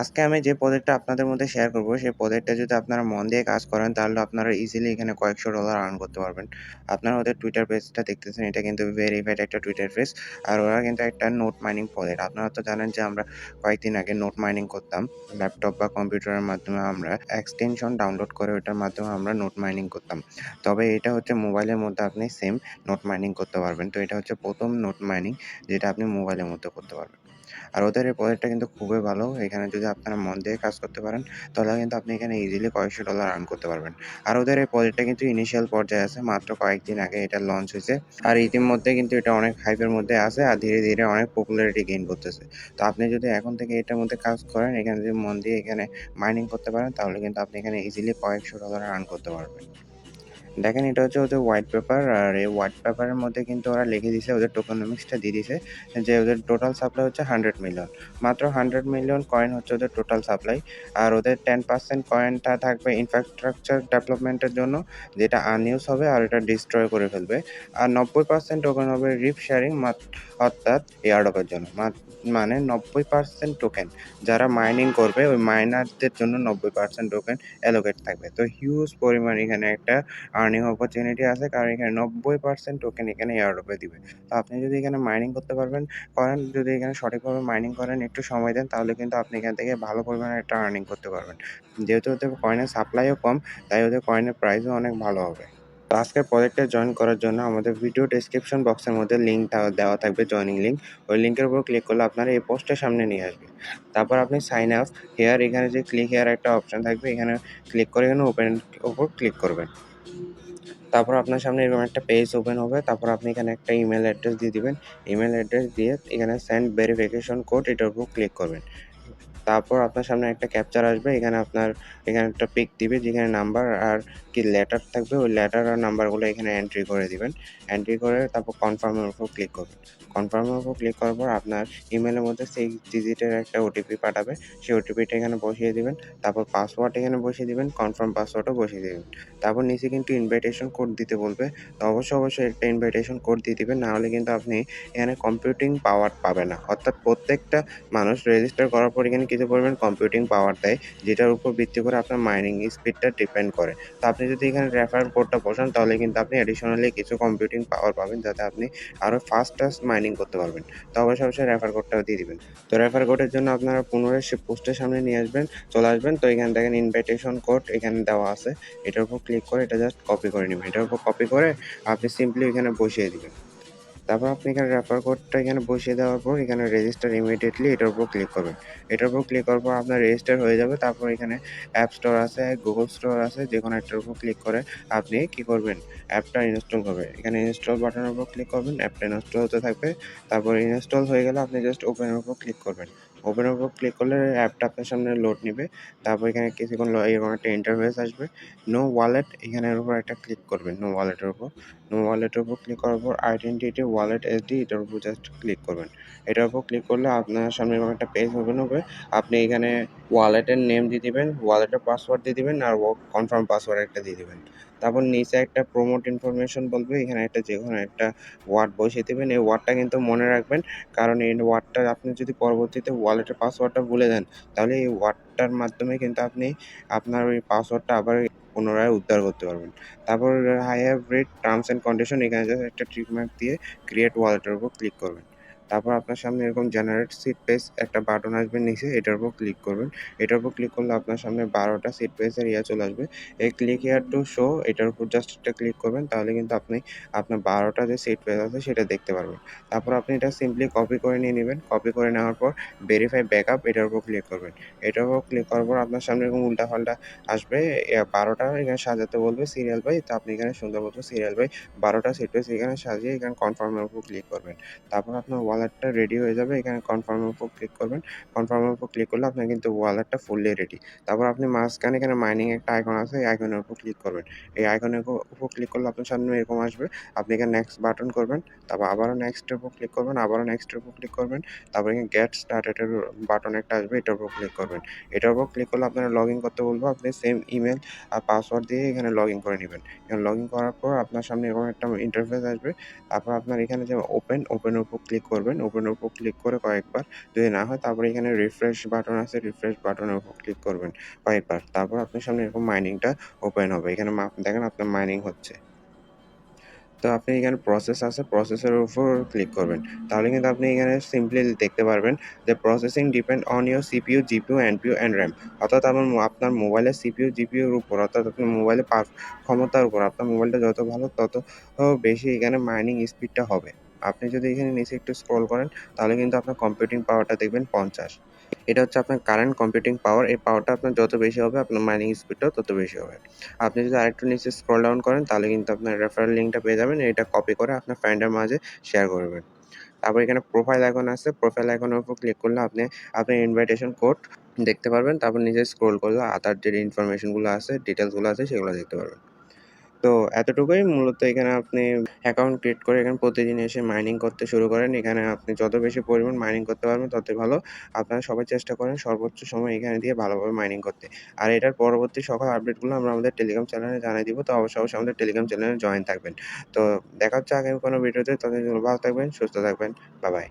আজকে আমি যে প্রজেক্টটা আপনাদের মধ্যে শেয়ার করব, সেই প্রজেক্টটা যদি আপনারা মন দিয়ে কাজ করেন, তাহলে আপনারা ইজিলি এখানে কয়েকশো ডলার আর্ন করতে পারবেন। আপনারা ওদের টুইটার পেজটা দেখতেছেন, এটা কিন্তু ভেরিফাইড একটা টুইটার পেজ। আর ওরা কিন্তু একটা নোট মাইনিং প্রজেক্ট। আপনারা তো জানেন যে আমরা কয়েকদিন আগে নোট মাইনিং করতাম। ল্যাপটপ বা কম্পিউটারের মাধ্যমে আমরা এক্সটেনশন ডাউনলোড করে ওটার মাধ্যমে আমরা নোট মাইনিং করতাম। তবে এটা হচ্ছে মোবাইলের মধ্যে আপনি সেম নোট মাইনিং করতে পারবেন। তো এটা হচ্ছে প্রথম নোট মাইনিং যেটা আপনি মোবাইলের মধ্যে করতে পারবেন। আর ওদের এই প্রজেক্টটা কিন্তু খুবই ভালো। এখানে যদি আপনারা মন দিয়ে কাজ করতে পারেন, তাহলে কিন্তু আপনি এখানে ইজিলি কয়েকশো ডলার আর্ন করতে পারবেন। আর ওদের এই প্রজেক্টটা কিন্তু ইনিশিয়াল পর্যায়ে আছে, মাত্র কয়েকদিন আগে এটা লঞ্চ হয়েছে। আর ইতিমধ্যে কিন্তু এটা অনেক হাইপের মধ্যে আছে, আর ধীরে ধীরে অনেক পপুলারিটি গেইন করতেছে। তো আপনি যদি এখন থেকে এটার মধ্যে কাজ করেন, এখানে যদি মন দিয়ে এখানে মাইনিং করতে পারেন, তাহলে কিন্তু আপনি এখানে ইজিলি কয়েকশো ডলার আর্ন করতে পারবেন। দেখেন, এটা হচ্ছে ওদের হোয়াইট পেপার। আর এই হোয়াইট পেপারের মধ্যে কিন্তু ওরা লিখে দিছে, ওদের টোকেনমিক্সটা দিয়ে দিছে যে ওদের টোটাল সাপ্লাই হচ্ছে 100 মিলিয়ন। মাত্র 100 মিলিয়ন কয়েন হচ্ছে ওদের টোটাল সাপ্লাই। আর ওদের 10% কয়েনটা থাকবে ইনফ্রাস্ট্রাকচার ডেভেলপমেন্টের জন্য, যেটা আনইউজ হবে আর এটা ডিস্ট্রয় করে ফেলবে। আর 90% টোকেন হবে রিপ শেয়ারিং, অর্থাৎ এয়ারড্রপের জন্য। মানে 90% টোকেন যারা মাইনিং করবে, ওই মাইনারদের জন্য 90% টোকেন অ্যালোকেট থাকবে। তো হিউজ পরিমাণ এখানে একটা আর্নিং অপরচুনিটি আছে, কারণ এখানে 90% টোকেন এখানে এয়ারড্রপে দিবে। তো আপনি যদি এখানে মাইনিং করতে করেন, যদি এখানে সঠিকভাবে মাইনিং করেন, একটু সময় দেন, তাহলে কিন্তু আপনি এখান থেকে ভালো পরিমাণে একটা আর্নিং করতে পারবেন। যেহেতু ওদের কয়েনের সাপ্লাইও কম, তাই ওদের কয়েনের প্রাইসও অনেক ভালো হবে। তো আজকের প্রজেক্টে জয়েন করার জন্য আমাদের ভিডিও ডেসক্রিপশন বক্সের মধ্যে লিঙ্ক দেওয়া থাকবে, জয়েনিং লিঙ্ক। ওই লিঙ্কের উপর ক্লিক করলে আপনারা এই পোস্টের সামনে নিয়ে আসবে। তারপর আপনি সাইন আপ হেয়ার, এখানে যে ক্লিক হেয়ার একটা অপশন থাকবে, এখানে ক্লিক করে এখানে ওপেন উপর ক্লিক করবেন। তারপর আপনার সামনে এরকম একটা পেজ ওপেন হবে। তারপর আপনি এখানে একটা ইমেল অ্যাড্রেস দিয়ে দিবেন। ইমেল অ্যাড্রেস দিয়ে এখানে সেন্ড ভেরিফিকেশন কোড, এটার উপর ক্লিক করবেন। তারপর আপনার সামনে একটা ক্যাপচার আসবে। এখানে একটা পিক দিবে, যেখানে নাম্বার আর কি লেটার থাকবে, ওই লেটার আর নাম্বারগুলো এখানে এন্ট্রি করে দিবেন। এন্ট্রি করে তারপর কনফার্মের উপর ক্লিক করবেন। কনফার্মের উপর ক্লিক করার পর আপনার ইমেলের মধ্যে 6 ডিজিটের একটা ওটিপি পাঠাবে। সেই ওটিপিটা এখানে বসিয়ে দিবেন। তারপর পাসওয়ার্ড এখানে বসিয়ে দিবেন, কনফার্ম পাসওয়ার্ডও বসিয়ে দিবেন। তারপর নিচে কিন্তু ইনভাইটেশন কোড দিতে বলবে। তো অবশ্যই একটা ইনভাইটেশন কোড দিয়ে দিবেন, না হলে কিন্তু আপনি এখানে কম্পিউটিং পাওয়ার পাবেন না। অর্থাৎ প্রত্যেকটা মানুষ রেজিস্টার করার পর এখানে কিছু পরিমাণ কম্পিউটিং পাওয়ার দেয়, যেটার উপর ভিত্তি করে আপনার মাইনিং স্পিডটা ডিপেন্ড করে। তো আপনি যদি এখানে রেফার কোডটা বসান, তাহলে কিন্তু আপনি অ্যাডিশনালি কিছু কম্পিউটিং পাওয়ার পাবেন, যাতে আপনি আরও ফাস্টেস্ট মাইনিং করতে পারবেন। তো অবশ্যই রেফার কোডটাও দিয়ে দিবেন। তো রেফার কোডের জন্য আপনারা পুনরায় সে পোস্টের সামনে চলে আসবেন। তো এখানে দেখেন ইনভাইটেশন কোড এখানে দেওয়া আছে। এটার উপর ক্লিক করে এটা জাস্ট কপি করে নেবেন। এটার উপর কপি করে আপনি সিম্পলি এখানে বসিয়ে দিবেন। তারপর আপনি এখানে রেফার কোডটা এখানে বসিয়ে দেওয়ার পর এখানে রেজিস্টার ইমিডিয়েটলি, এটার উপর ক্লিক করবেন। এটার উপর ক্লিক করার পর আপনার রেজিস্টার হয়ে যাবে। তারপর এখানে অ্যাপ স্টোর আছে, গুগল স্টোর আছে, যেকোনো একটার উপর ক্লিক করে আপনি কি করবেন, অ্যাপটা ইনস্টল করবেন। এখানে ইনস্টল বাটনের উপর ক্লিক করবেন, অ্যাপটা ইনস্টল হতে থাকবে। তারপর ইনস্টল হয়ে গেলে আপনি জাস্ট ওপেনের উপর ক্লিক করবেন। ওপেনের উপর ক্লিক করলে অ্যাপটা আপনার সামনে লোড নিবে। তারপর এখানে কিছুক্ষণ এরকম একটা ইন্টারফেস আসবে। নো ওয়ালেট, এখানের উপর একটা ক্লিক করবেন, নো ওয়ালেটের উপর। নো ওয়ালেটের উপর ক্লিক করার পর আইডেন্টিটি ওয়ালেট এসডি, এটার উপর জাস্ট ক্লিক করবেন। এটার উপর ক্লিক করলে আপনার সামনে এরকম একটা পেজ ওপেন হবে। আপনি এখানে ওয়ালেটের নেম দিয়ে দিবেন, ওয়ালেটের পাসওয়ার্ড দিয়ে দিবেন, আর কনফার্ম পাসওয়ার্ড একটা দিয়ে দিবেন। তারপর নিচে একটা প্রমোট ইনফরমেশন বলবে, এখানে একটা যেকোনো একটা ওয়ার্ড বসিয়ে দিবেন। এই ওয়ার্ডটা কিন্তু মনে রাখবেন, কারণ এই ওয়ার্ডটা আপনি যদি পরবর্তীতে ওয়ালেটের পাসওয়ার্ডটা ভুলে যান, তাহলে এই ওয়ার্ডটার মাধ্যমে কিন্তু আপনি আপনার ওই পাসওয়ার্ডটা আবার পুনরায় উদ্ধার করতে পারবেন। তারপর I have read terms and condition, এখানে জাস্ট একটা টিক মার্ক দিয়ে ক্রিয়েট ওয়ালেটের উপর ক্লিক করবেন। তারপর আপনার সামনে এরকম জেনারেট সিট পেজ একটা বাটন আসবে নিচে, এটার উপর ক্লিক করবেন। এটার উপর ক্লিক করলে আপনার সামনে 12টা সিট পেজের চলে আসবে। এই ক্লিক হিয়ার টু শো, এটার উপর জাস্ট একটা ক্লিক করবেন, তাহলে কিন্তু আপনি আপনার 12টা যে সিট পেজ আছে সেটা দেখতে পারবেন। তারপর আপনি এটা সিম্পলি কপি করে নিয়ে নেবেন। কপি করে নেওয়ার পর ভেরিফাই ব্যাকআপ, এটার উপর ক্লিক করবেন। এটার উপর ক্লিক করার পর আপনার সামনে এরকম উল্টাপাল্টা আসবে। 12টা এখানে সাজাতে বলবে সিরিয়াল বাই। তো আপনি এখানে সুন্দর মতো সিরিয়াল বাই 12টা সিট পেজ এখানে সাজিয়ে এখানে কনফার্মের উপর ক্লিক করবেন। তারপর আপনার ওয়ালেটটা রেডি হয়ে যাবে। এখানে কনফার্মের উপর ক্লিক করবেন। কনফার্মের উপর ক্লিক করলে আপনার কিন্তু ওয়ালেটটা ফুললি রেডি। তারপর আপনি মাঝখানে এখানে মাইনিং একটা আইকন আছে, এই আইকনের উপর ক্লিক করবেন। এই আইকনের উপর ক্লিক করলে আপনার সামনে এরকম আসবে। আপনি এখানে নেক্সট বাটন করবেন। তারপর আবারও নেক্সটের উপর ক্লিক করবেন, আবারও নেক্সটের উপর ক্লিক করবেন। তারপর এখানে গেট স্টার্টেড এর বাটন একটা আসবে, এটার উপর ক্লিক করবেন। এটার উপর ক্লিক করলে আপনারা লগ ইন করতে বলবো। আপনি সেম ইমেল আর পাসওয়ার্ড দিয়ে এখানে লগ ইন করে নেবেন। এখানে লগ ইন করার পর আপনার সামনে এরকম একটা ইন্টারফেস আসবে। তারপর আপনার এখানে যে ওপেনের উপর ক্লিক করবেন। করবেন। ওপেনের উপর ক্লিক করে কয়েকবার, যদি না হয় তারপরে এখানে রিফ্রেশ বাটন আছে, রিফ্রেশ বাটনের উপর ক্লিক করবেন কয়েকবার। তারপর আপনার সামনে এরকম মাইনিংটা ওপেন হবে। এখানে দেখেন আপনার মাইনিং হচ্ছে। তো আপনি এখানে প্রসেস আছে, প্রসেসের উপর ক্লিক করবেন। তাহলে কিন্তু আপনি এখানে সিম্পলি দেখতে পারবেন যে processing depend on your CPU, GPU, NPU and RAM. অর্থাৎ আপনার মোবাইলের সিপিইউ, জিপিইউর উপর, অর্থাৎ আপনার মোবাইলের ক্ষমতার উপর। আপনার মোবাইলটা যত ভালো তত বেশি এখানে মাইনিং স্পিডটা হবে। আপনি যদি এখানে নিচে একটু স্ক্রল করেন তাহলে কিন্তু আপনার কম্পিউটিং পাওয়ারটা দেখবেন ৫০। এটা হচ্ছে আপনার কারেন্ট কম্পিউটিং পাওয়ার। এই পাওয়ারটা আপনার যত বেশি হবে আপনার মাইনিং স্পিডটাও তত বেশি হবে। আপনি যদি আরেকটু নিচে স্ক্রল ডাউন করেন তাহলে কিন্তু আপনার রেফারেল লিঙ্কটা পেয়ে যাবেন। এটা কপি করে আপনার ফ্রেন্ডের মাঝে শেয়ার করবেন। তারপর এখানে প্রোফাইল আইকন আছে। প্রোফাইল আইকনের উপর ক্লিক করলে আপনি আপনার ইনভাইটেশন কোড দেখতে পারবেন। তারপর নিচে স্ক্রল করলে আদার যে ইনফরমেশনগুলো আছে, ডিটেইলসগুলো আছে সেগুলো দেখতে পারবেন। তো এতটুকুই মূলত। এখানে আপনি অ্যাকাউন্ট ক্রিয়েট করে এখানে প্রতিদিন এসে মাইনিং করতে শুরু করেন। এখানে আপনি যত বেশি পরিমাণ মাইনিং করতে পারবেন ততই ভালো। আপনারা সবাই চেষ্টা করেন সর্বোচ্চ সময় এখানে দিয়ে ভালোভাবে মাইনিং করতে। আর এটার পরবর্তী সকল আপডেটগুলো আমরা আমাদের টেলিগ্রাম চ্যানেলে জানিয়ে দিব। তো অবশ্যই আমাদের টেলিগ্রাম চ্যানেলে জয়েন থাকবেন। তো দেখা হচ্ছে আগামী কোনো ভিডিওতে। ততদিন ভালো থাকবেন, সুস্থ থাকবেন। বাই।